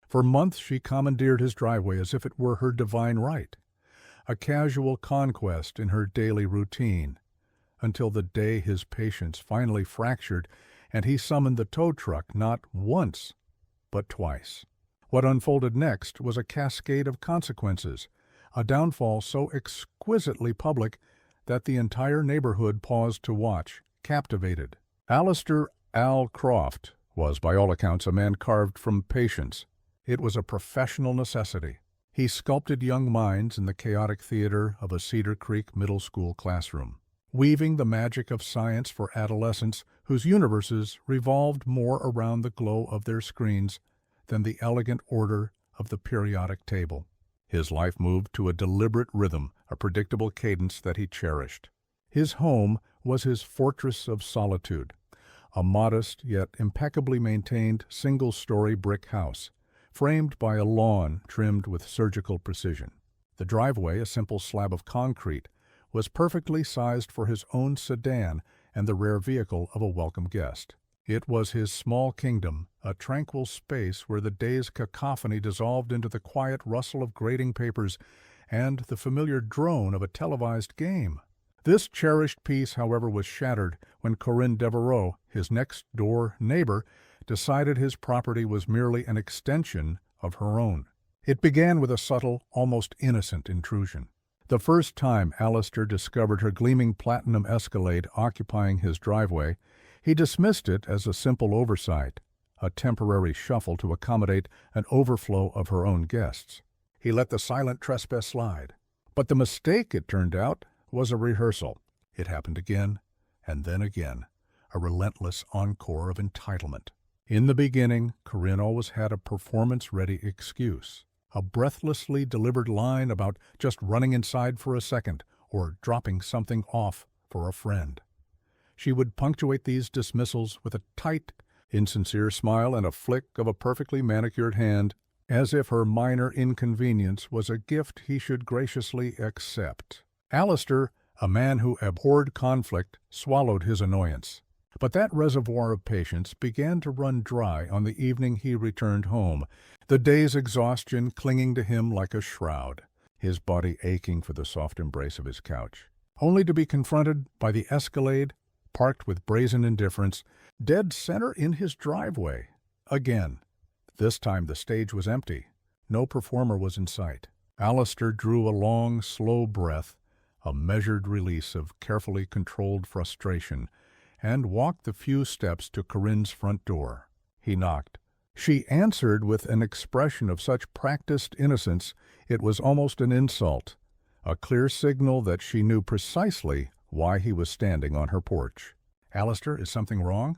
For months she commandeered his driveway as if it were her divine right, a casual conquest in her daily routine, until the day his patience finally fractured and he summoned the tow truck not once, but twice. What unfolded next was a cascade of consequences, a downfall so exquisitely public that the entire neighborhood paused to watch, captivated. Alistair Al Croft was, by all accounts, a man carved from patience. It was a professional necessity. He sculpted young minds in the chaotic theater of a Cedar Creek middle school classroom, weaving the magic of science for adolescents whose universes revolved more around the glow of their screens than the elegant order of the periodic table. His life moved to a deliberate rhythm, a predictable cadence that he cherished. His home was his fortress of solitude, a modest yet impeccably maintained single-story brick house, framed by a lawn trimmed with surgical precision. The driveway, a simple slab of concrete, was perfectly sized for his own sedan and the rare vehicle of a welcome guest. It was his small kingdom, a tranquil space where the day's cacophony dissolved into the quiet rustle of grating papers and the familiar drone of a televised game. This cherished peace, however, was shattered when Corinne Devereaux, his next-door neighbor, decided his property was merely an extension of her own. It began with a subtle, almost innocent intrusion. The first time Alistair discovered her gleaming platinum Escalade occupying his driveway, he dismissed it as a simple oversight, a temporary shuffle to accommodate an overflow of her own guests. He let the silent trespass slide. But the mistake, it turned out, was a rehearsal. It happened again, and then again, a relentless encore of entitlement. In the beginning, Corinne always had a performance-ready excuse, a breathlessly delivered line about just running inside for a second or dropping something off for a friend. She would punctuate these dismissals with a tight, insincere smile and a flick of a perfectly manicured hand, as if her minor inconvenience was a gift he should graciously accept. Alistair, a man who abhorred conflict, swallowed his annoyance. But that reservoir of patience began to run dry on the evening he returned home, the day's exhaustion clinging to him like a shroud, his body aching for the soft embrace of his couch, only to be confronted by the Escalade, parked with brazen indifference, dead center in his driveway. Again. This time the stage was empty. No performer was in sight. Alistair drew a long, slow breath, a measured release of carefully controlled frustration, and walked the few steps to Corinne's front door. He knocked. She answered with an expression of such practiced innocence it was almost an insult, a clear signal that she knew precisely why he was standing on her porch. "Alistair, is something wrong?"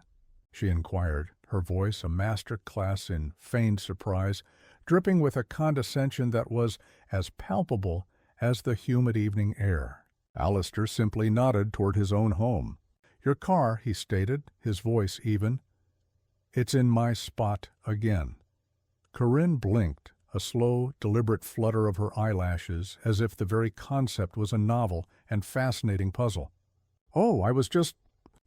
she inquired, her voice a master class in feigned surprise, dripping with a condescension that was as palpable as the humid evening air. Alistair simply nodded toward his own home. "Your car," he stated, his voice even. "It's in my spot again." Corinne blinked, a slow, deliberate flutter of her eyelashes, as if the very concept was a novel and fascinating puzzle. "Oh, I was just...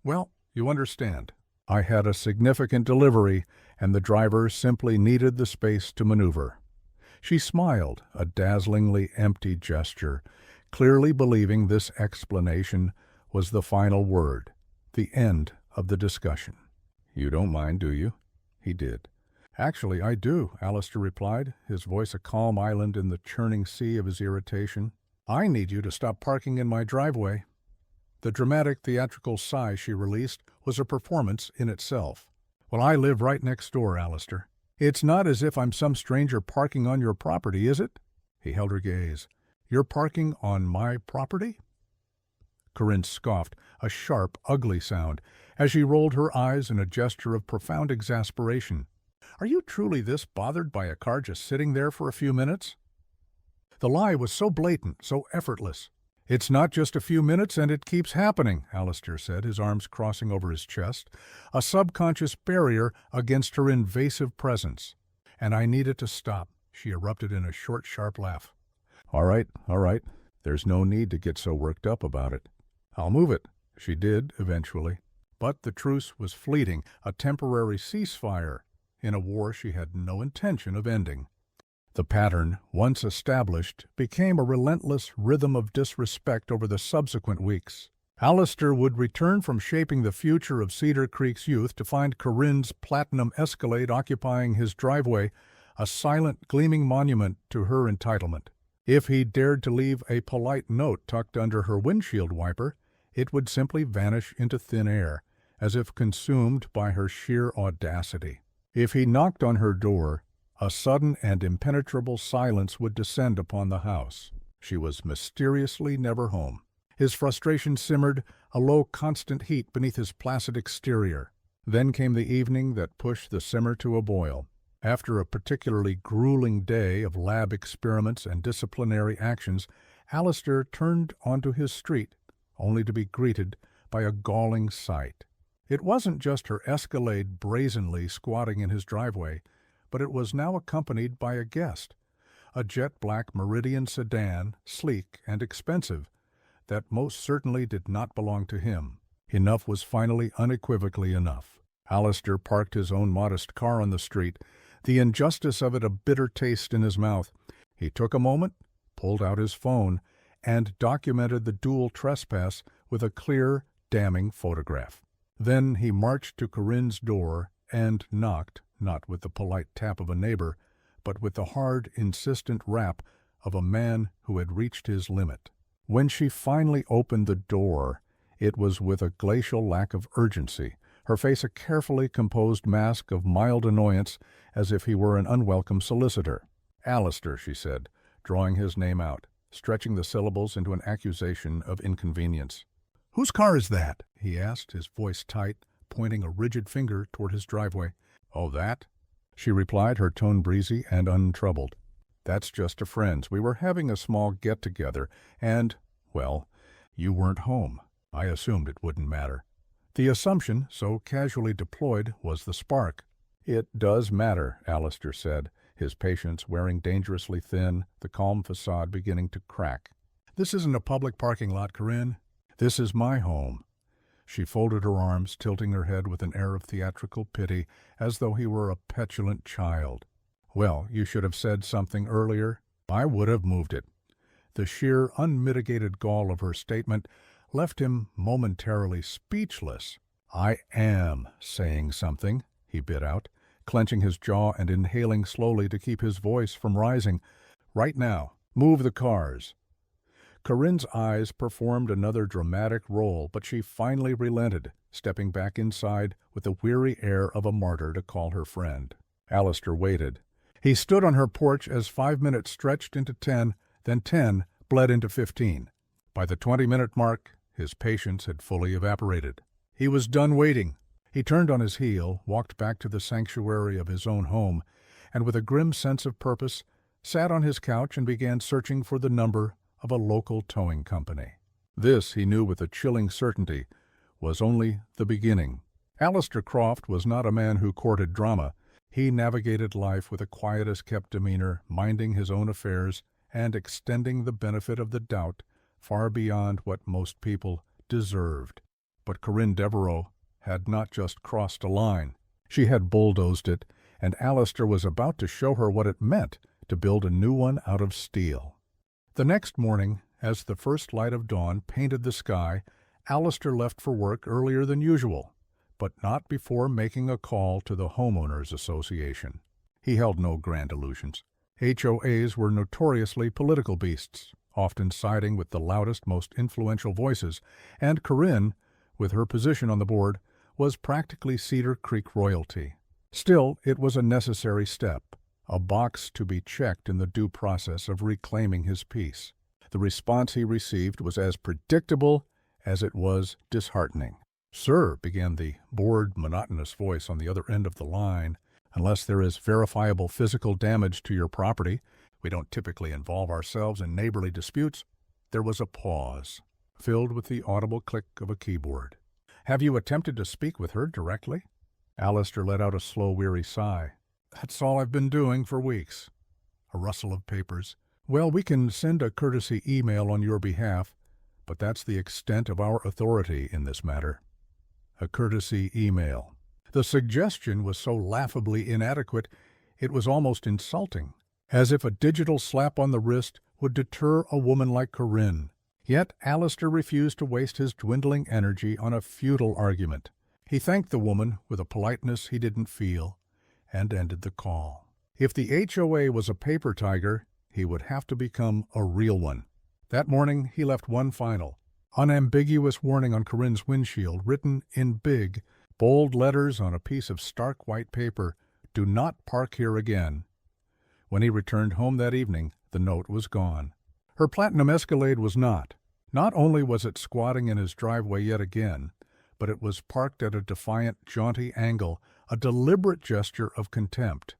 well, you understand. I had a significant delivery, and the driver simply needed the space to maneuver." She smiled, a dazzlingly empty gesture, clearly believing this explanation was the final word, the end of the discussion. "You don't mind, do you?" He did. "Actually, I do," Alistair replied, his voice a calm island in the churning sea of his irritation. "I need you to stop parking in my driveway." The dramatic theatrical sigh she released was a performance in itself. "Well, I live right next door, Alistair. It's not as if I'm some stranger parking on your property, is it?" He held her gaze. "You're parking on my property?" Corinne scoffed, a sharp, ugly sound, as she rolled her eyes in a gesture of profound exasperation. "Are you truly this bothered by a car just sitting there for a few minutes?" The lie was so blatant, so effortless. "It's not just a few minutes, and it keeps happening," Alistair said, his arms crossing over his chest, a subconscious barrier against her invasive presence. "And I need it to stop," she erupted in a short, sharp laugh. All right. There's no need to get so worked up about it. I'll move it." She did, eventually. But the truce was fleeting, a temporary ceasefire. in a war she had no intention of ending. The pattern, once established, became a relentless rhythm of disrespect over the subsequent weeks. Alistair would return from shaping the future of Cedar Creek's youth to find Corinne's platinum Escalade occupying his driveway, a silent, gleaming monument to her entitlement. If he dared to leave a polite note tucked under her windshield wiper, it would simply vanish into thin air, as if consumed by her sheer audacity. If he knocked on her door, a sudden and impenetrable silence would descend upon the house. She was mysteriously never home. His frustration simmered, a low, constant heat beneath his placid exterior. Then came the evening that pushed the simmer to a boil. After a particularly grueling day of lab experiments and disciplinary actions, Alistair turned onto his street, only to be greeted by a galling sight. It wasn't just her Escalade brazenly squatting in his driveway, but it was now accompanied by a guest, a jet-black Meridian sedan, sleek and expensive, that most certainly did not belong to him. Enough was finally unequivocally enough. Alistair parked his own modest car on the street, the injustice of it a bitter taste in his mouth. He took a moment, pulled out his phone, and documented the dual trespass with a clear, damning photograph. Then he marched to Corinne's door and knocked, not with the polite tap of a neighbor, but with the hard, insistent rap of a man who had reached his limit. When she finally opened the door, it was with a glacial lack of urgency, her face a carefully composed mask of mild annoyance, as if he were an unwelcome solicitor. "Alistair," she said, drawing his name out, stretching the syllables into an accusation of inconvenience. "Whose car is that?" he asked, his voice tight, pointing a rigid finger toward his driveway. "Oh, that?" she replied, her tone breezy and untroubled. "That's just a friend's. We were having a small get-together, and, well, you weren't home. I assumed it wouldn't matter." The assumption, so casually deployed, was the spark. "It does matter," Alistair said, his patience wearing dangerously thin, the calm facade beginning to crack. "This isn't a public parking lot, Corinne. This is my home." She folded her arms, tilting her head with an air of theatrical pity, as though he were a petulant child. "Well, you should have said something earlier. I would have moved it." The sheer, unmitigated gall of her statement left him momentarily speechless. "I am saying something," he bit out, clenching his jaw and inhaling slowly to keep his voice from rising. "Right now. Move the cars." Corinne's eyes performed another dramatic role, but she finally relented, stepping back inside with the weary air of a martyr to call her friend. Alistair waited. He stood on her porch as 5 minutes stretched into 10, then 10 bled into 15. By the 20-minute mark, his patience had fully evaporated. He was done waiting. He turned on his heel, walked back to the sanctuary of his own home, and with a grim sense of purpose, sat on his couch and began searching for the number of a local towing company. This, he knew with a chilling certainty, was only the beginning. Alistair Croft was not a man who courted drama. He navigated life with a quiet-as-kept demeanor, minding his own affairs and extending the benefit of the doubt far beyond what most people deserved. But Corinne Devereaux had not just crossed a line. She had bulldozed it, and Alistair was about to show her what it meant to build a new one out of steel. The next morning, as the first light of dawn painted the sky, Alistair left for work earlier than usual, but not before making a call to the Homeowners Association. He held no grand illusions. HOAs were notoriously political beasts, often siding with the loudest, most influential voices, and Corinne, with her position on the board, was practically Cedar Creek royalty. Still, it was a necessary step, a box to be checked in the due process of reclaiming his peace. The response he received was as predictable as it was disheartening. "Sir," began the bored, monotonous voice on the other end of the line, "unless there is verifiable physical damage to your property, we don't typically involve ourselves in neighborly disputes." There was a pause, filled with the audible click of a keyboard. "Have you attempted to speak with her directly?" Alistair let out a slow, weary sigh. "That's all I've been doing for weeks." A rustle of papers. "Well, we can send a courtesy email on your behalf, but that's the extent of our authority in this matter." A courtesy email. The suggestion was so laughably inadequate, it was almost insulting, as if a digital slap on the wrist would deter a woman like Corinne. Yet Alistair refused to waste his dwindling energy on a futile argument. He thanked the woman with a politeness he didn't feel and ended the call. If the HOA was a paper tiger, he would have to become a real one. That morning he left one final, unambiguous warning on Corinne's windshield, written in big, bold letters on a piece of stark white paper: "Do not park here again." When he returned home that evening, the note was gone. Her platinum Escalade was not. Not only was it squatting in his driveway yet again, but it was parked at a defiant, jaunty angle, a deliberate gesture of contempt.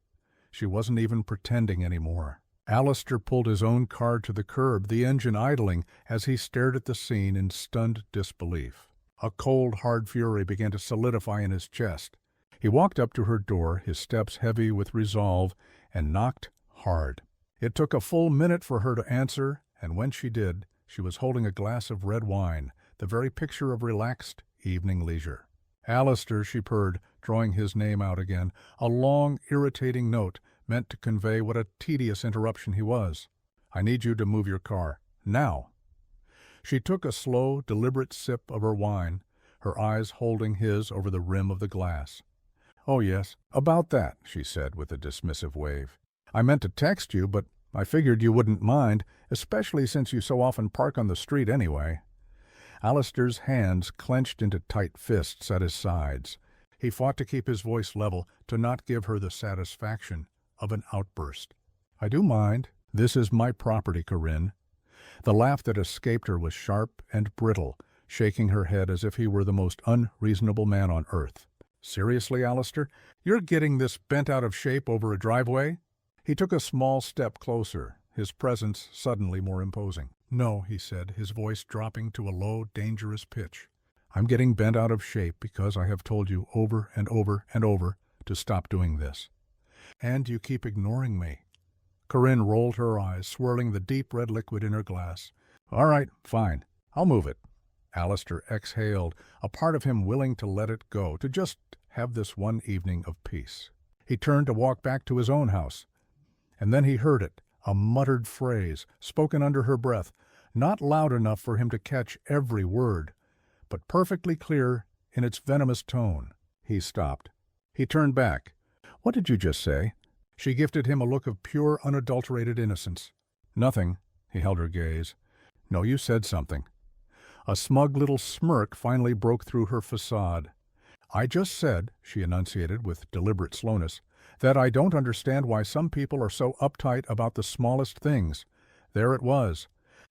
She wasn't even pretending anymore. Alistair pulled his own car to the curb, the engine idling, as he stared at the scene in stunned disbelief. A cold, hard fury began to solidify in his chest. He walked up to her door, his steps heavy with resolve, and knocked hard. It took a full minute for her to answer, and when she did, she was holding a glass of red wine, the very picture of relaxed evening leisure. "Alistair," she purred, drawing his name out again, a long, irritating note meant to convey what a tedious interruption he was. "I need you to move your car. Now." She took a slow, deliberate sip of her wine, her eyes holding his over the rim of the glass. "Oh, yes, about that," she said with a dismissive wave. "I meant to text you, but I figured you wouldn't mind, especially since you so often park on the street anyway." Alistair's hands clenched into tight fists at his sides. He fought to keep his voice level, to not give her the satisfaction of an outburst. "I do mind. This is my property, Corinne." The laugh that escaped her was sharp and brittle, shaking her head as if he were the most unreasonable man on earth. "Seriously, Alistair? You're getting this bent out of shape over a driveway?" He took a small step closer, his presence suddenly more imposing. "No," he said, his voice dropping to a low, dangerous pitch. "I'm getting bent out of shape because I have told you over and over and over to stop doing this. And you keep ignoring me." Corinne rolled her eyes, swirling the deep red liquid in her glass. "All right, fine. I'll move it." Alistair exhaled, a part of him willing to let it go, to just have this one evening of peace. He turned to walk back to his own house. And then he heard it, a muttered phrase, spoken under her breath, not loud enough for him to catch every word, but perfectly clear in its venomous tone. He stopped. He turned back. "What did you just say?" She gifted him a look of pure, unadulterated innocence. "Nothing." He held her gaze. "No, you said something." A smug little smirk finally broke through her facade. "I just said," she enunciated with deliberate slowness, "that I don't understand why some people are so uptight about the smallest things." There it was,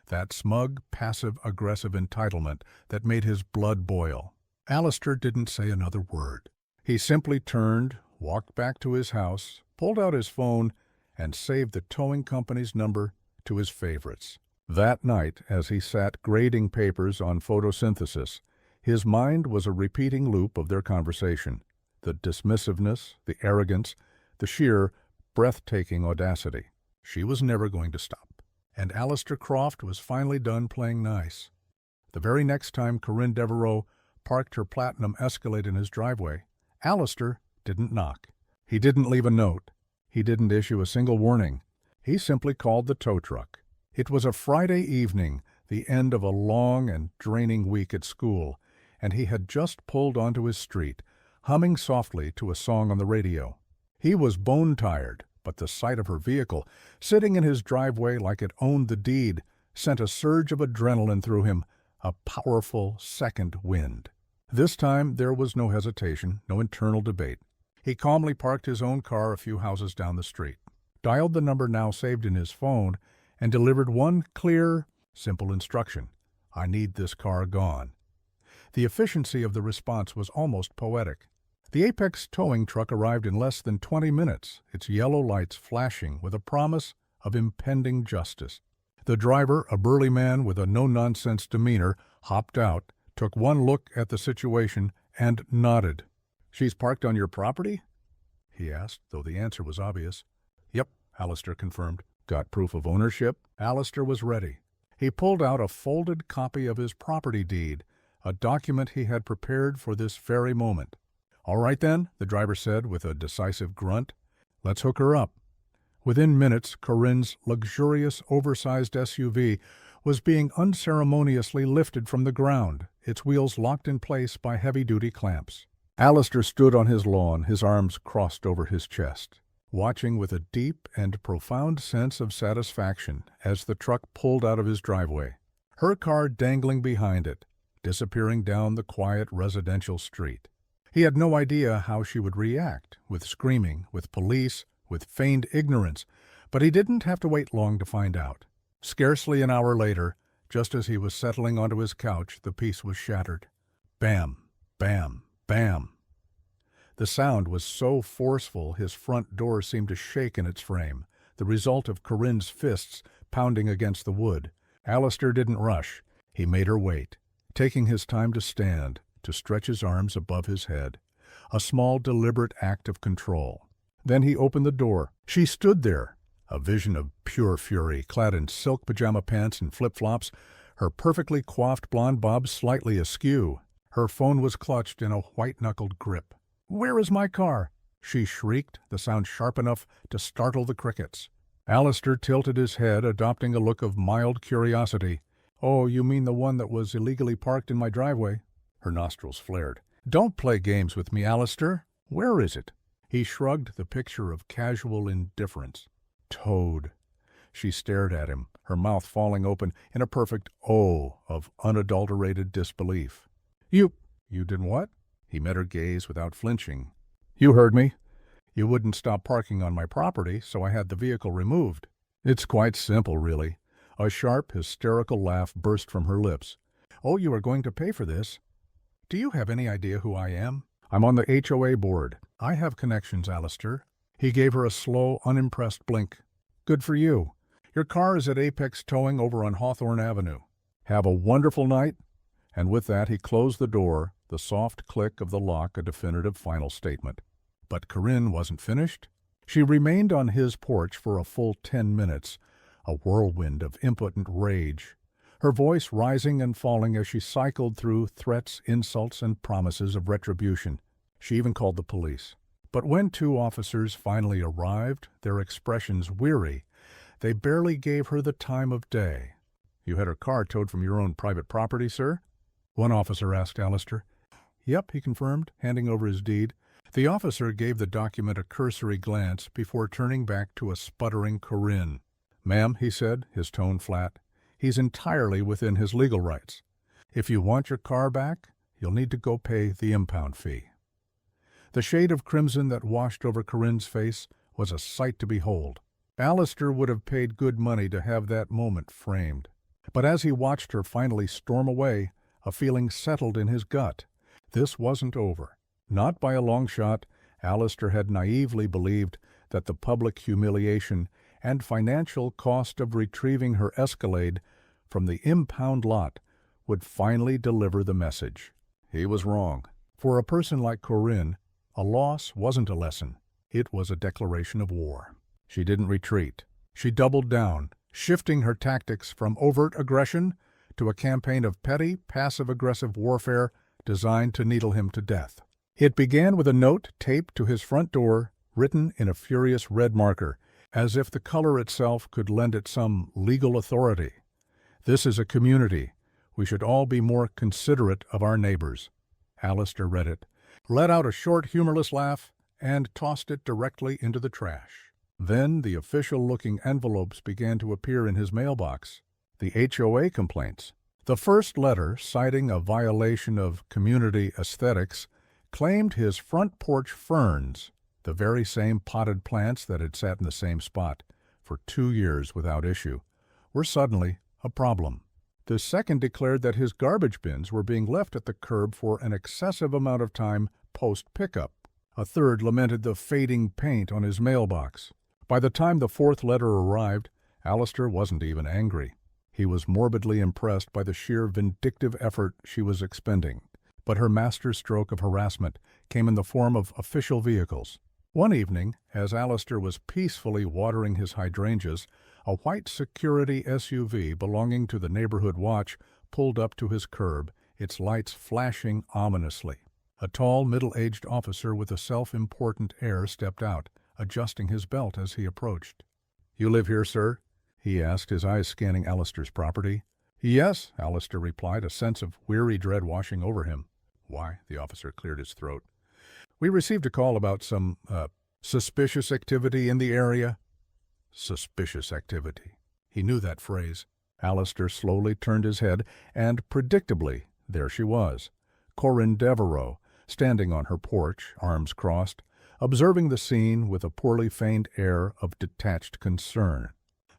that smug, passive-aggressive entitlement that made his blood boil. Alistair didn't say another word. He simply turned, walked back to his house, pulled out his phone, and saved the towing company's number to his favorites. That night, as he sat grading papers on photosynthesis, his mind was a repeating loop of their conversation, the dismissiveness, the arrogance, the sheer, breathtaking audacity. She was never going to stop. And Alistair Croft was finally done playing nice. The very next time Corinne Devereaux parked her platinum Escalade in his driveway, Alistair didn't knock. He didn't leave a note. He didn't issue a single warning. He simply called the tow truck. It was a Friday evening, the end of a long and draining week at school, and he had just pulled onto his street, humming softly to a song on the radio. He was bone-tired, but the sight of her vehicle, sitting in his driveway like it owned the deed, sent a surge of adrenaline through him, a powerful second wind. This time there was no hesitation, no internal debate. He calmly parked his own car a few houses down the street, dialed the number now saved in his phone, and delivered one clear, simple instruction: "I need this car gone." The efficiency of the response was almost poetic. The Apex towing truck arrived in less than 20 minutes, its yellow lights flashing with a promise of impending justice. The driver, a burly man with a no-nonsense demeanor, hopped out, took one look at the situation, and nodded. "She's parked on your property?" he asked, though the answer was obvious. "Yep," Alistair confirmed. "Got proof of ownership?" Alistair was ready. He pulled out a folded copy of his property deed, a document he had prepared for this very moment. "All right then," the driver said with a decisive grunt. "Let's hook her up." Within minutes, Corinne's luxurious, oversized SUV was being unceremoniously lifted from the ground, its wheels locked in place by heavy-duty clamps. Alistair stood on his lawn, his arms crossed over his chest, watching with a deep and profound sense of satisfaction as the truck pulled out of his driveway, her car dangling behind it, disappearing down the quiet residential street. He had no idea how she would react, with screaming, with police, with feigned ignorance, but he didn't have to wait long to find out. Scarcely an hour later, just as he was settling onto his couch, the peace was shattered. Bam, bam, bam. The sound was so forceful his front door seemed to shake in its frame, the result of Corinne's fists pounding against the wood. Alistair didn't rush. He made her wait, taking his time to stand, to stretch his arms above his head, a small, deliberate act of control. Then he opened the door. She stood there, a vision of pure fury, clad in silk pajama pants and flip-flops, her perfectly coiffed blonde bob slightly askew. Her phone was clutched in a white-knuckled grip. "Where is my car?" she shrieked, the sound sharp enough to startle the crickets. Alistair tilted his head, adopting a look of mild curiosity. "Oh, you mean the one that was illegally parked in my driveway?" Her nostrils flared. "Don't play games with me, Alistair. Where is it?" He shrugged, the picture of casual indifference. "Towed." She stared at him, her mouth falling open in a perfect O of unadulterated disbelief. You did what?" He met her gaze without flinching. "You heard me. You wouldn't stop parking on my property, so I had the vehicle removed." "It's quite simple, really." A sharp, hysterical laugh burst from her lips. "Oh, you are going to pay for this? Do you have any idea who I am? I'm on the HOA board. I have connections, Alistair." He gave her a slow, unimpressed blink. "Good for you. Your car is at Apex Towing over on Hawthorne Avenue. Have a wonderful night." And with that he closed the door, the soft click of the lock a definitive final statement. But Corinne wasn't finished. She remained on his porch for a full 10 minutes, a whirlwind of impotent rage, her voice rising and falling as she cycled through threats, insults, and promises of retribution. She even called the police. But when 2 officers finally arrived, their expressions weary, they barely gave her the time of day. "You had her car towed from your own private property, sir?" one officer asked Alistair. "Yep," he confirmed, handing over his deed. The officer gave the document a cursory glance before turning back to a sputtering Corinne. "Ma'am," he said, his tone flat, "he's entirely within his legal rights. If you want your car back, you'll need to go pay the impound fee." The shade of crimson that washed over Corinne's face was a sight to behold. Alistair would have paid good money to have that moment framed. But as he watched her finally storm away, a feeling settled in his gut. This wasn't over. Not by a long shot. Alistair had naively believed that the public humiliation and financial cost of retrieving her Escalade from the impound lot would finally deliver the message. He was wrong. For a person like Corinne, a loss wasn't a lesson. It was a declaration of war. She didn't retreat. She doubled down, shifting her tactics from overt aggression to a campaign of petty, passive-aggressive warfare designed to needle him to death. It began with a note taped to his front door, written in a furious red marker, as if the color itself could lend it some legal authority. "This is a community. We should all be more considerate of our neighbors." Alistair read it, let out a short, humorless laugh, and tossed it directly into the trash. Then the official-looking envelopes began to appear in his mailbox. The HOA complaints. The first letter, citing a violation of community aesthetics, claimed his front porch ferns, the very same potted plants that had sat in the same spot for 2 years without issue, were suddenly a problem. The second declared that his garbage bins were being left at the curb for an excessive amount of time post-pickup. A third lamented the fading paint on his mailbox. By the time the fourth letter arrived, Alistair wasn't even angry. He was morbidly impressed by the sheer vindictive effort she was expending. But her master stroke of harassment came in the form of official vehicles. One evening, as Alistair was peacefully watering his hydrangeas, a white security SUV belonging to the neighborhood watch pulled up to his curb, its lights flashing ominously. A tall, middle-aged officer with a self-important air stepped out, adjusting his belt as he approached. "You live here, sir?" he asked, his eyes scanning Alistair's property. "Yes," Alistair replied, a sense of weary dread washing over him. "Why?" The officer cleared his throat. "We received a call about some, suspicious activity in the area." Suspicious activity. He knew that phrase. Alistair slowly turned his head, and, predictably, there she was, Corinne Devereux, standing on her porch, arms crossed, observing the scene with a poorly feigned air of detached concern.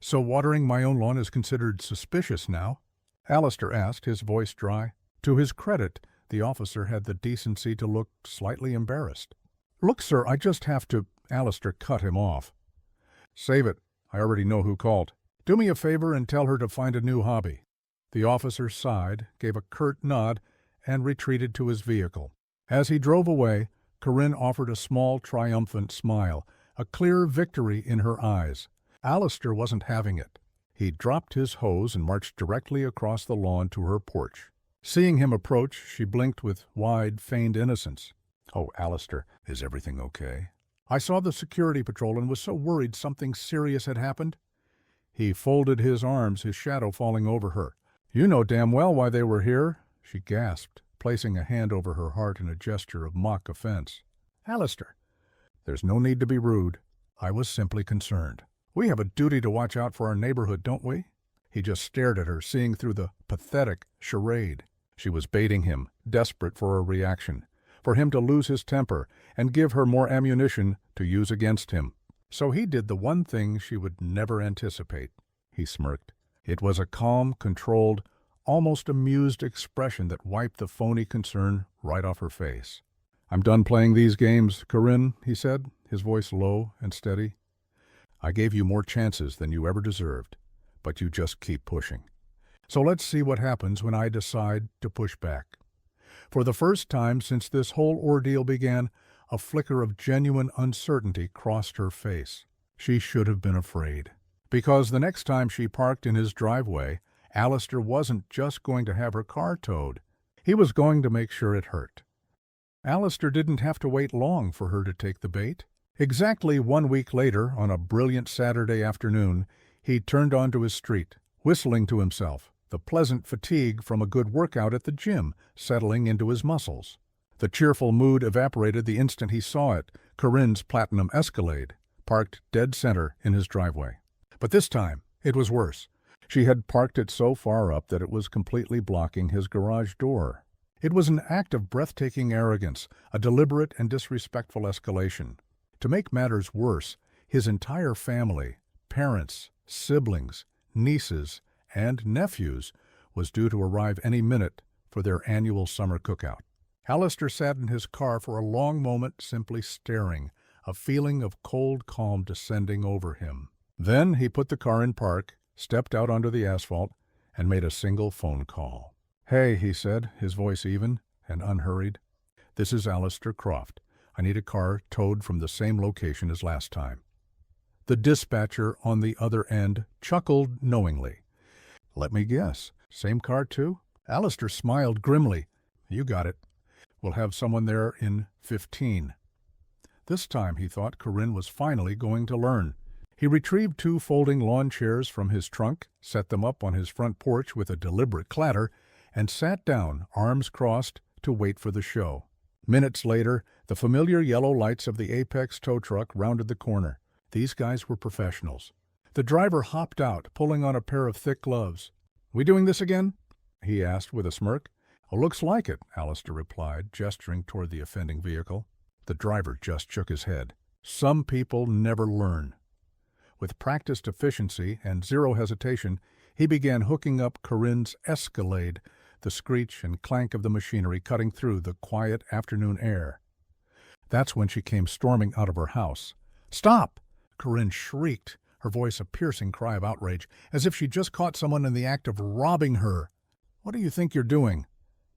"So watering my own lawn is considered suspicious now?" Alistair asked, his voice dry. To his credit, the officer had the decency to look slightly embarrassed. "Look, sir, I just have to—" Alistair cut him off. "Save it. I already know who called. Do me a favor and tell her to find a new hobby." The officer sighed, gave a curt nod, and retreated to his vehicle. As he drove away, Corinne offered a small, triumphant smile, a clear victory in her eyes. Alistair wasn't having it. He dropped his hose and marched directly across the lawn to her porch. Seeing him approach, she blinked with wide, feigned innocence. "Oh, Alistair, is everything okay?" "I saw the security patrol and was so worried something serious had happened." He folded his arms, his shadow falling over her. "You know damn well why they were here," she gasped, placing a hand over her heart in a gesture of mock offense. "Alistair." "There's no need to be rude. I was simply concerned. We have a duty to watch out for our neighborhood, don't we?" He just stared at her, seeing through the pathetic charade. She was baiting him, desperate for a reaction, for him to lose his temper and give her more ammunition to use against him. So he did the one thing she would never anticipate. He smirked. It was a calm, controlled, almost amused expression that wiped the phony concern right off her face. "I'm done playing these games, Corinne," he said, his voice low and steady. "I gave you more chances than you ever deserved, but you just keep pushing. So let's see what happens when I decide to push back." For the first time since this whole ordeal began, a flicker of genuine uncertainty crossed her face. She should have been afraid. Because the next time she parked in his driveway, Alistair wasn't just going to have her car towed. He was going to make sure it hurt. Alistair didn't have to wait long for her to take the bait. Exactly 1 week later, on a brilliant Saturday afternoon, he turned onto his street, whistling to himself, the pleasant fatigue from a good workout at the gym settling into his muscles. The cheerful mood evaporated the instant he saw it, Corinne's platinum Escalade, parked dead center in his driveway. But this time, it was worse. She had parked it so far up that it was completely blocking his garage door. It was an act of breathtaking arrogance, a deliberate and disrespectful escalation. To make matters worse, his entire family, parents, siblings, nieces, and nephews, was due to arrive any minute for their annual summer cookout. Alistair sat in his car for a long moment, simply staring, a feeling of cold calm descending over him. Then he put the car in park, stepped out onto the asphalt, and made a single phone call. "Hey," he said, his voice even and unhurried. "This is Alistair Croft. I need a car towed from the same location as last time." The dispatcher on the other end chuckled knowingly. "Let me guess. Same car, too?" Alistair smiled grimly. "You got it. We'll have someone there in 15. This time, he thought, Corinne was finally going to learn. He retrieved 2 folding lawn chairs from his trunk, set them up on his front porch with a deliberate clatter, and sat down, arms crossed, to wait for the show. Minutes later, the familiar yellow lights of the Apex tow truck rounded the corner. These guys were professionals. The driver hopped out, pulling on a pair of thick gloves. "We doing this again?" he asked with a smirk. "Oh, looks like it," Alistair replied, gesturing toward the offending vehicle. The driver just shook his head. Some people never learn. With practiced efficiency and zero hesitation, he began hooking up Corinne's Escalade, the screech and clank of the machinery cutting through the quiet afternoon air. That's when she came storming out of her house. "Stop!" Corinne shrieked, her voice a piercing cry of outrage, as if she'd just caught someone in the act of robbing her. "What do you think you're doing?"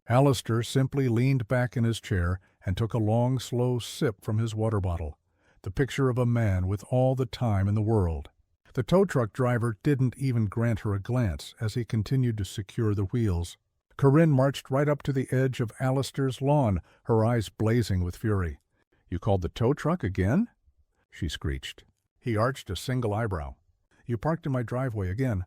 Alistair simply leaned back in his chair and took a long, slow sip from his water bottle, the picture of a man with all the time in the world. The tow truck driver didn't even grant her a glance as he continued to secure the wheels. Corinne marched right up to the edge of Alistair's lawn, her eyes blazing with fury. "You called the tow truck again?" she screeched. He arched a single eyebrow. "You parked in my driveway again."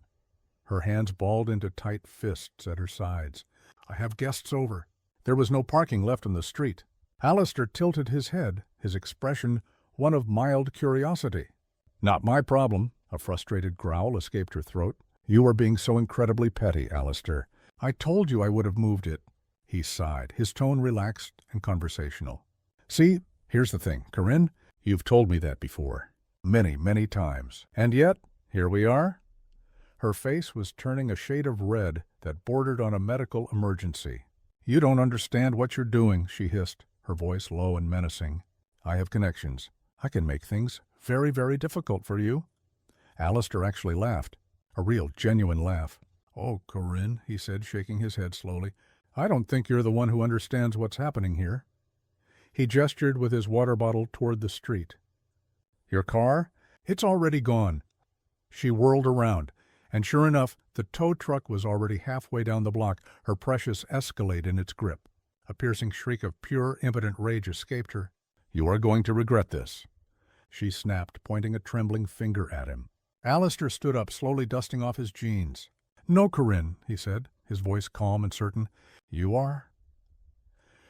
Her hands balled into tight fists at her sides. "I have guests over." There was no parking left on the street. Alistair tilted his head, his expression one of mild curiosity. "Not my problem." A frustrated growl escaped her throat. "You are being so incredibly petty, Alistair. I told you I would have moved it." He sighed, his tone relaxed and conversational. "See, here's the thing, Corinne. You've told me that before. Many, many times. And yet, here we are." Her face was turning a shade of red that bordered on a medical emergency. "You don't understand what you're doing," she hissed, her voice low and menacing. "I have connections. I can make things very, very difficult for you." Alistair actually laughed, a real, genuine laugh. "Oh, Corinne," he said, shaking his head slowly, "I don't think you're the one who understands what's happening here." He gestured with his water bottle toward the street. "Your car? It's already gone." She whirled around, and sure enough, the tow truck was already halfway down the block, her precious Escalade in its grip. A piercing shriek of pure, impotent rage escaped her. "You are going to regret this," she snapped, pointing a trembling finger at him. Alistair stood up, slowly dusting off his jeans. "No, Corinne," he said, his voice calm and certain. "You are."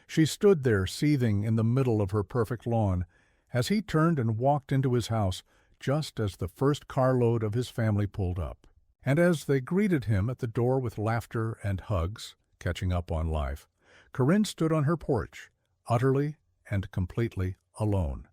She stood there, seething in the middle of her perfect lawn, as he turned and walked into his house just as the first carload of his family pulled up. And as they greeted him at the door with laughter and hugs, catching up on life, Corinne stood on her porch, utterly and completely alone.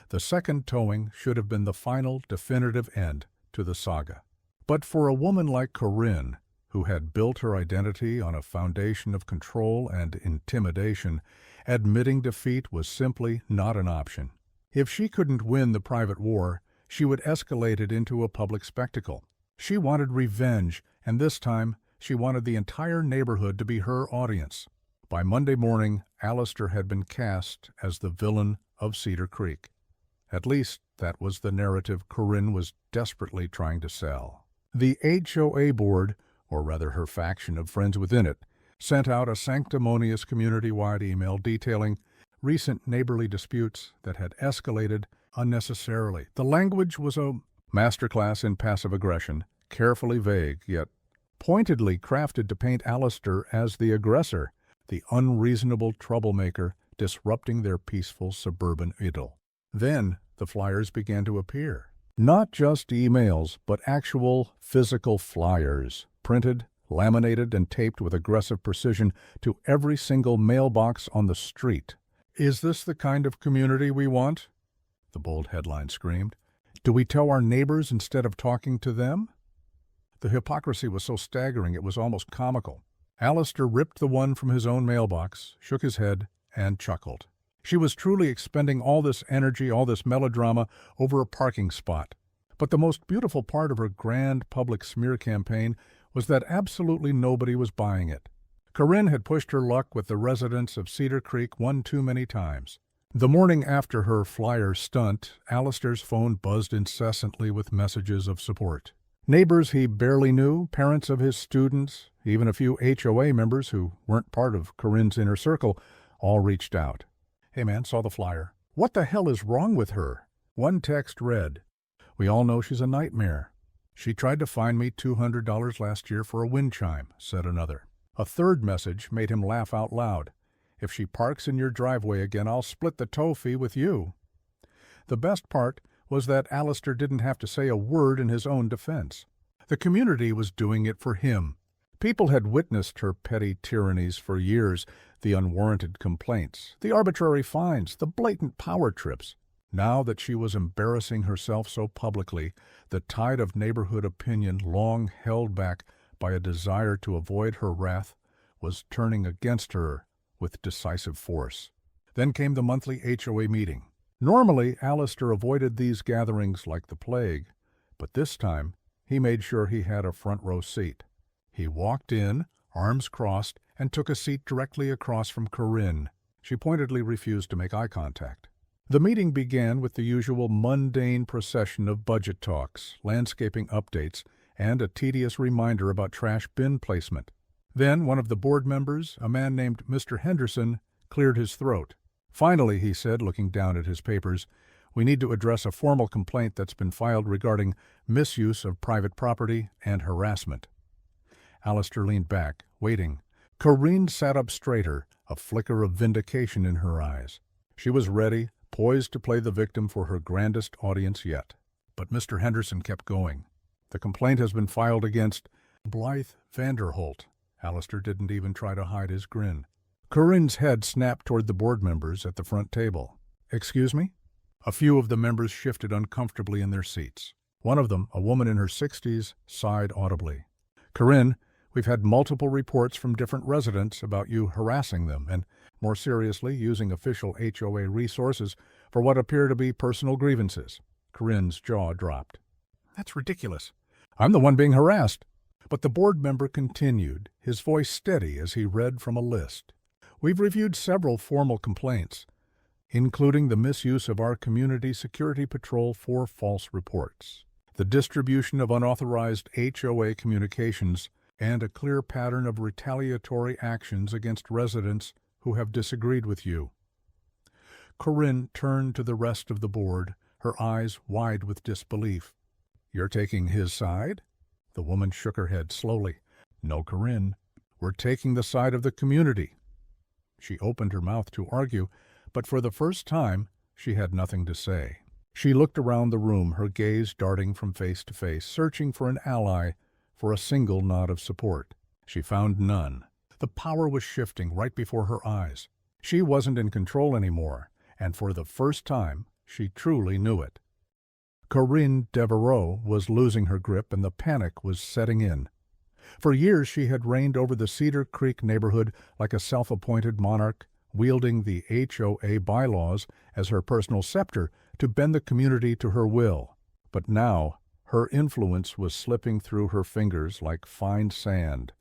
The second towing should have been the final, definitive end to the saga. But for a woman like Corinne, who had built her identity on a foundation of control and intimidation, admitting defeat was simply not an option. If she couldn't win the private war, she would escalate it into a public spectacle. She wanted revenge, and this time she wanted the entire neighborhood to be her audience. By Monday morning, Alistair had been cast as the villain of Cedar Creek. At least that was the narrative Corinne was desperately trying to sell. The HOA board, or rather her faction of friends within it, sent out a sanctimonious community-wide email detailing recent neighborly disputes that had escalated unnecessarily. The language was a masterclass in passive aggression, carefully vague, yet pointedly crafted to paint Alistair as the aggressor, the unreasonable troublemaker disrupting their peaceful suburban idyll. Then the flyers began to appear. Not just emails, but actual physical flyers, printed, laminated, and taped with aggressive precision to every single mailbox on the street. "Is this the kind of community we want?" the bold headline screamed. "Do we tell our neighbors instead of talking to them?" The hypocrisy was so staggering it was almost comical. Alistair ripped the one from his own mailbox, shook his head, and chuckled. She was truly expending all this energy, all this melodrama, over a parking spot. But the most beautiful part of her grand public smear campaign was that absolutely nobody was buying it. Corinne had pushed her luck with the residents of Cedar Creek one too many times. The morning after her flyer stunt, Alistair's phone buzzed incessantly with messages of support. Neighbors he barely knew, parents of his students, even a few HOA members who weren't part of Corinne's inner circle, all reached out. "Hey man, saw the flyer. What the hell is wrong with her?" One text read, "We all know she's a nightmare." "She tried to fine me $200 last year for a wind chime," said another. A third message made him laugh out loud. "If she parks in your driveway again, I'll split the tow fee with you." The best part was that Alistair didn't have to say a word in his own defense. The community was doing it for him. People had witnessed her petty tyrannies for years, the unwarranted complaints, the arbitrary fines, the blatant power trips. Now that she was embarrassing herself so publicly, the tide of neighborhood opinion, long held back by a desire to avoid her wrath, was turning against her with decisive force. Then came the monthly HOA meeting. Normally, Alistair avoided these gatherings like the plague, but this time he made sure he had a front row seat. He walked in, arms crossed, and took a seat directly across from Corinne. She pointedly refused to make eye contact. The meeting began with the usual mundane procession of budget talks, landscaping updates, and a tedious reminder about trash bin placement. Then one of the board members, a man named Mr. Henderson, cleared his throat. "Finally," he said, looking down at his papers, "we need to address a formal complaint that's been filed regarding misuse of private property and harassment." Alistair leaned back, waiting. Corinne sat up straighter, a flicker of vindication in her eyes. She was ready, poised to play the victim for her grandest audience yet. But Mr. Henderson kept going. "The complaint has been filed against Blythe Vanderholt." Alistair didn't even try to hide his grin. Corinne's head snapped toward the board members at the front table. "Excuse me?" A few of the members shifted uncomfortably in their seats. One of them, a woman in her 60s, sighed audibly. "Corinne, we've had multiple reports from different residents about you harassing them and, more seriously, using official HOA resources for what appear to be personal grievances." Corinne's jaw dropped. "That's ridiculous. I'm the one being harassed." But the board member continued, his voice steady as he read from a list. "We've reviewed several formal complaints, including the misuse of our community security patrol for false reports, the distribution of unauthorized HOA communications, and a clear pattern of retaliatory actions against residents who have disagreed with you." Corinne turned to the rest of the board, her eyes wide with disbelief. "You're taking his side?" The woman shook her head slowly. "No, Corinne. We're taking the side of the community." She opened her mouth to argue, but for the first time she had nothing to say. She looked around the room, her gaze darting from face to face, searching for an ally, for a single nod of support. She found none. The power was shifting right before her eyes. She wasn't in control anymore, and for the first time she truly knew it. Corinne Devereaux was losing her grip and the panic was setting in. For years she had reigned over the Cedar Creek neighborhood like a self-appointed monarch, wielding the HOA bylaws as her personal scepter to bend the community to her will. But now her influence was slipping through her fingers like fine sand,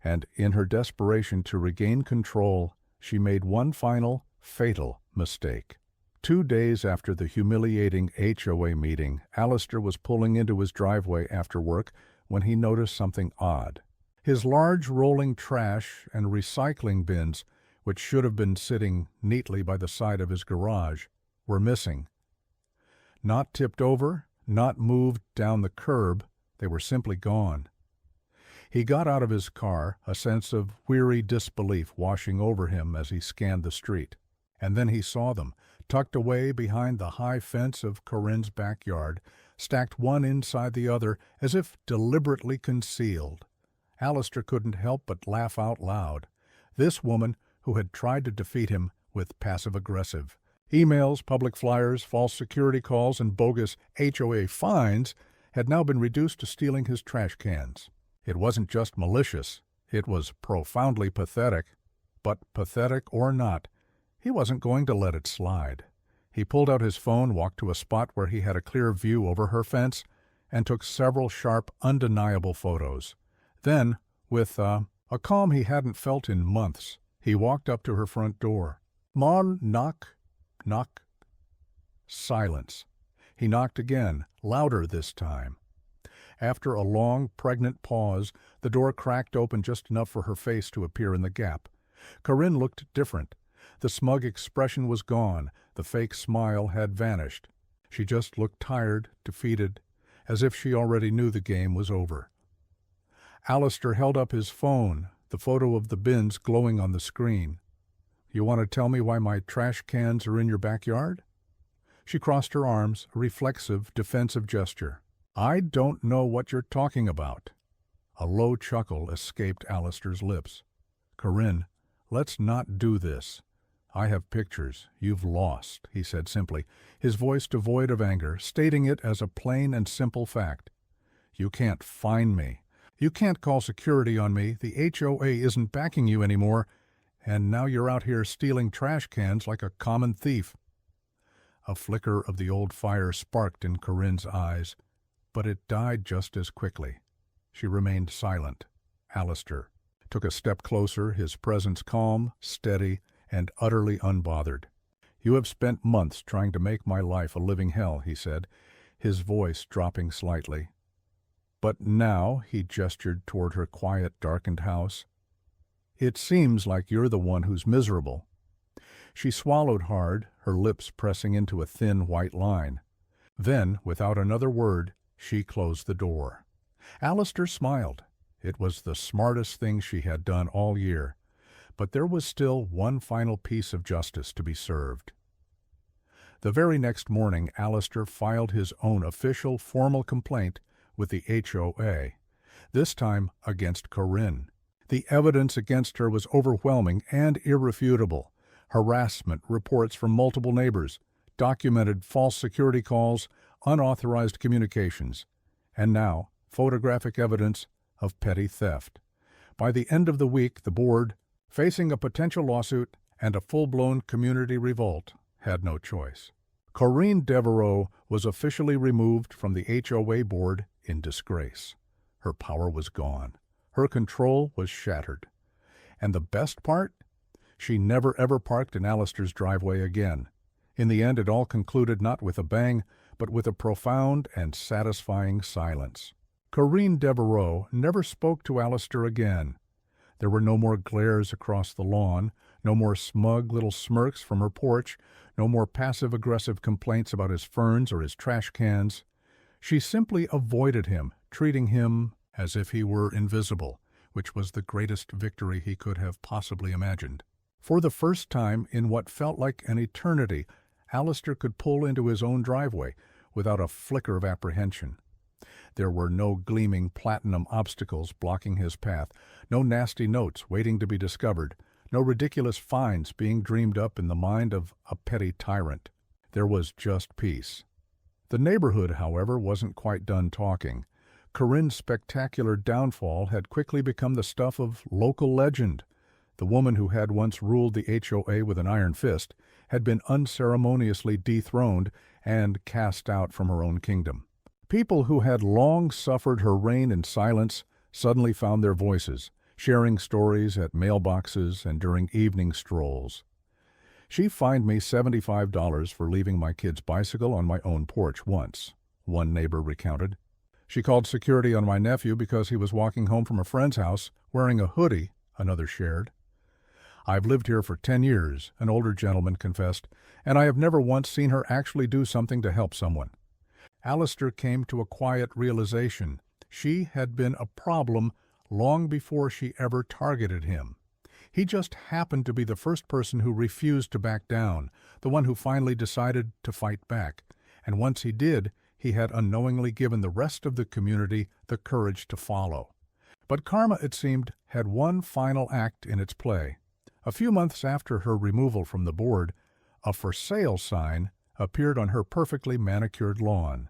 and in her desperation to regain control, she made one final, fatal mistake. 2 days after the humiliating HOA meeting, Alistair was pulling into his driveway after work when he noticed something odd. His large rolling trash and recycling bins, which should have been sitting neatly by the side of his garage, were missing. Not tipped over, not moved down the curb, they were simply gone. He got out of his car, a sense of weary disbelief washing over him as he scanned the street. And then he saw them, tucked away behind the high fence of Corinne's backyard, stacked one inside the other as if deliberately concealed. Alistair couldn't help but laugh out loud. This woman, who had tried to defeat him with passive-aggressive emails, public flyers, false security calls, and bogus HOA fines, had now been reduced to stealing his trash cans. It wasn't just malicious, it was profoundly pathetic. But pathetic or not, he wasn't going to let it slide. He pulled out his phone, walked to a spot where he had a clear view over her fence, and took several sharp, undeniable photos. Then, with a calm he hadn't felt in months, he walked up to her front door. "Mon, knock, knock." Silence. He knocked again, louder this time. After a long, pregnant pause, the door cracked open just enough for her face to appear in the gap. Corinne looked different. The smug expression was gone. The fake smile had vanished. She just looked tired, defeated, as if she already knew the game was over. Alistair held up his phone, the photo of the bins glowing on the screen. "You want to tell me why my trash cans are in your backyard?" She crossed her arms, a reflexive, defensive gesture. "I don't know what you're talking about." A low chuckle escaped Alistair's lips. "Corinne, let's not do this. I have pictures. You've lost," he said simply, his voice devoid of anger, stating it as a plain and simple fact. "You can't fine me. You can't call security on me. The HOA isn't backing you anymore, and now you're out here stealing trash cans like a common thief." A flicker of the old fire sparked in Corinne's eyes, but it died just as quickly. She remained silent. Alistair took a step closer, his presence calm, steady, and utterly unbothered. "You have spent months trying to make my life a living hell," he said, his voice dropping slightly. "But now," he gestured toward her quiet, darkened house, It seems like you're the one who's miserable." She swallowed hard, her lips pressing into a thin white line. Then, without another word, she closed the door. Alistair smiled. It was the smartest thing she had done all year. But there was still one final piece of justice to be served. The very next morning, Alistair filed his own official formal complaint with the HOA, this time against Corinne. The evidence against her was overwhelming and irrefutable. Harassment reports from multiple neighbors, documented false security calls, unauthorized communications, and now photographic evidence of petty theft. By the end of the week, the board, facing a potential lawsuit and a full-blown community revolt, had no choice. Corinne Devereaux was officially removed from the HOA board in disgrace. Her power was gone. Her control was shattered. And the best part? She never ever parked in Alistair's driveway again. In the end, it all concluded not with a bang, but with a profound and satisfying silence. Corinne Devereaux never spoke to Alistair again. There were no more glares across the lawn, no more smug little smirks from her porch, no more passive-aggressive complaints about his ferns or his trash cans. She simply avoided him, treating him as if he were invisible, which was the greatest victory he could have possibly imagined. For the first time in what felt like an eternity, Alistair could pull into his own driveway without a flicker of apprehension. There were no gleaming platinum obstacles blocking his path, no nasty notes waiting to be discovered, no ridiculous fines being dreamed up in the mind of a petty tyrant. There was just peace. The neighborhood, however, wasn't quite done talking. Corinne's spectacular downfall had quickly become the stuff of local legend. The woman who had once ruled the HOA with an iron fist had been unceremoniously dethroned and cast out from her own kingdom. People who had long suffered her reign in silence suddenly found their voices, sharing stories at mailboxes and during evening strolls. "She fined me $75 for leaving my kid's bicycle on my own porch once," one neighbor recounted. "She called security on my nephew because he was walking home from a friend's house wearing a hoodie," another shared. "I've lived here for 10 years, an older gentleman confessed, "and I have never once seen her actually do something to help someone." Alistair came to a quiet realization. She had been a problem long before she ever targeted him. He just happened to be the first person who refused to back down, the one who finally decided to fight back. And once he did, he had unknowingly given the rest of the community the courage to follow. But karma, it seemed, had one final act in its play. A few months after her removal from the board, a "for sale" sign appeared on her perfectly manicured lawn.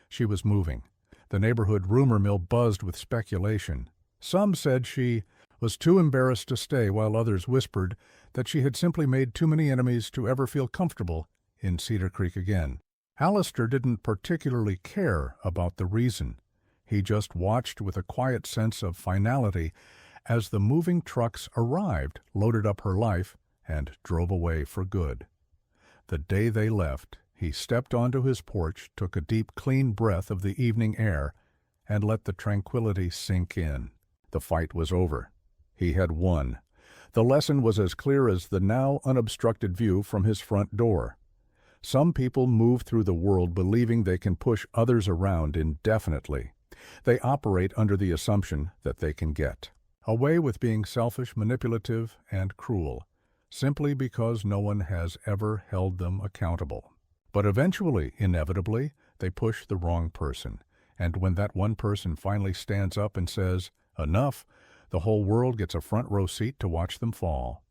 She was moving. The neighborhood rumor mill buzzed with speculation. Some said she was too embarrassed to stay, while others whispered that she had simply made too many enemies to ever feel comfortable in Cedar Creek again. Alistair didn't particularly care about the reason. He just watched with a quiet sense of finality as the moving trucks arrived, loaded up her life, and drove away for good. The day they left, he stepped onto his porch, took a deep, clean breath of the evening air, and let the tranquility sink in. The fight was over. He had won. The lesson was as clear as the now unobstructed view from his front door. Some people move through the world believing they can push others around indefinitely. They operate under the assumption that they can get away with being selfish, manipulative, and cruel, simply because no one has ever held them accountable. But eventually, inevitably, they push the wrong person. And when that one person finally stands up and says, "Enough," the whole world gets a front row seat to watch them fall.